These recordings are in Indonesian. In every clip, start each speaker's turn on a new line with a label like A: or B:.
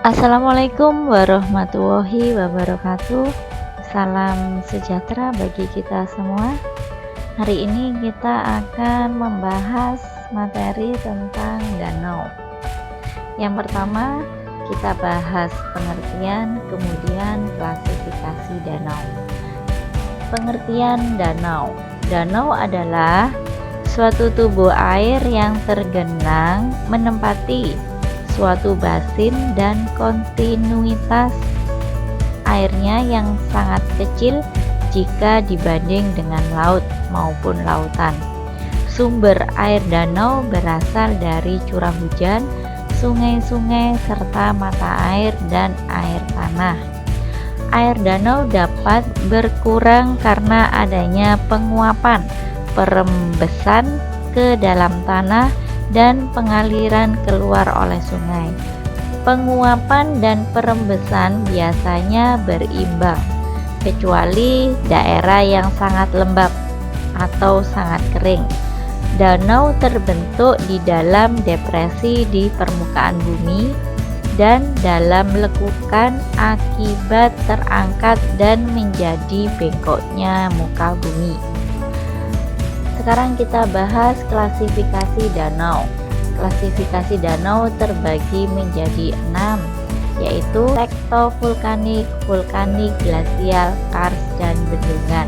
A: Assalamualaikum warahmatullahi wabarakatuh. Salam sejahtera bagi kita semua. Hari ini kita akan membahas materi tentang danau. Yang pertama, kita bahas pengertian, kemudian klasifikasi danau. Pengertian danau. Danau adalah suatu tubuh air yang tergenang menempati suatu basin dan kontinuitas airnya yang sangat kecil jika dibanding dengan laut maupun lautan. Sumber air danau berasal dari curah hujan, sungai-sungai, serta mata air dan air tanah. Air danau dapat berkurang karena adanya penguapan, perembesan ke dalam tanah, dan pengaliran keluar oleh sungai. Penguapan dan perembesan biasanya berimbang, kecuali daerah yang sangat lembab atau sangat kering. Danau terbentuk di dalam depresi di permukaan bumi dan dalam lekukan akibat terangkat dan menjadi bengkoknya muka bumi. Sekarang kita bahas klasifikasi danau. Klasifikasi danau terbagi menjadi 6, yaitu tektovulkanik, vulkanik, glasial, kars, dan bendungan.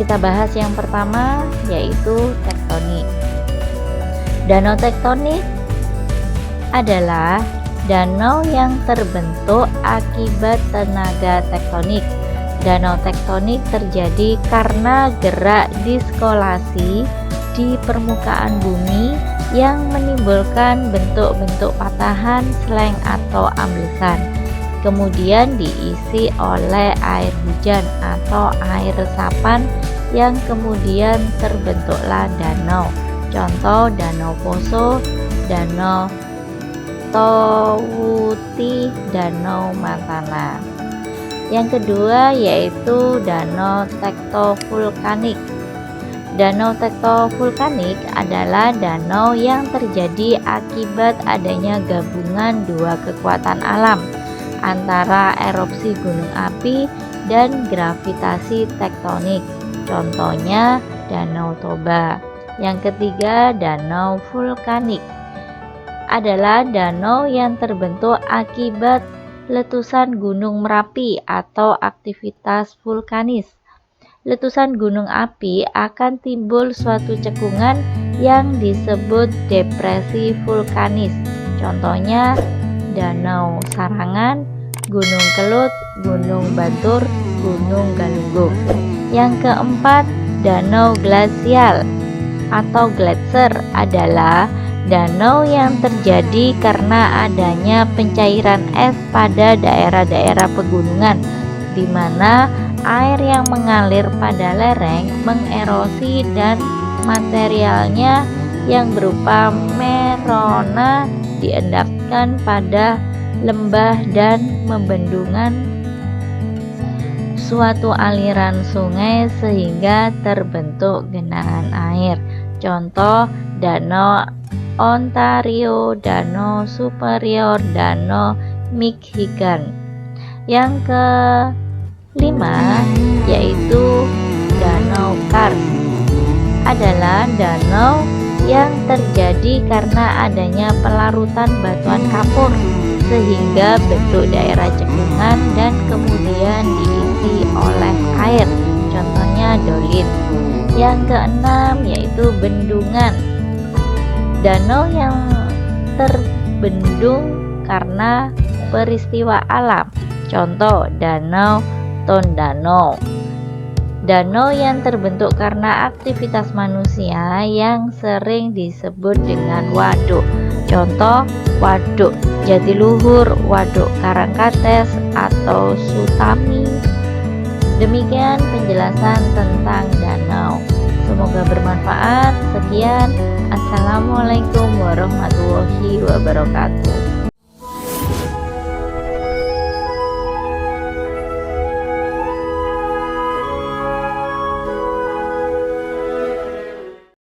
A: Kita bahas yang pertama, yaitu tektonik. Danau tektonik adalah danau yang terbentuk akibat tenaga tektonik. Danau tektonik terjadi karena gerak diskolasi di permukaan bumi yang menimbulkan bentuk-bentuk patahan, sleng atau amblesan. Kemudian diisi oleh air hujan atau air resapan yang kemudian terbentuklah danau. Contoh Danau Poso, Danau Towuti, Danau Mantana. Yang kedua yaitu danau tektovulkanik. Danau tektovulkanik adalah danau yang terjadi akibat adanya gabungan dua kekuatan alam antara erupsi gunung api dan gravitasi tektonik. Contohnya Danau Toba. Yang ketiga, danau vulkanik adalah danau yang terbentuk akibat letusan Gunung Merapi atau aktivitas vulkanis. Letusan gunung api akan timbul suatu cekungan yang disebut depresi vulkanis. Contohnya Danau Sarangan, Gunung Kelut, Gunung Batur, Gunung Galunggung. Yang keempat, danau glasial atau gletser adalah danau yang terjadi karena adanya pencairan es pada daerah-daerah pegunungan, di mana air yang mengalir pada lereng mengerosi dan materialnya yang berupa merona diendapkan pada lembah dan membendungan suatu aliran sungai sehingga terbentuk genangan air. Contoh Danau Ontario, Danau Superior, Danau Michigan. Yang kelima yaitu Danau Kars adalah danau yang terjadi karena adanya pelarutan batuan kapur sehingga bentuk daerah cekungan dan kemudian diisi oleh air. Contohnya Dolit. Yang keenam yaitu bendungan. Danau yang terbendung karena peristiwa alam. Contoh Danau Tondano. Danau yang terbentuk karena aktivitas manusia yang sering disebut dengan waduk. Contoh Waduk Jatiluhur, Waduk Karangkates, atau Sutami. Demikian penjelasan tentang danau. Semoga bermanfaat. Sekian. Assalamualaikum warahmatullahi wabarakatuh.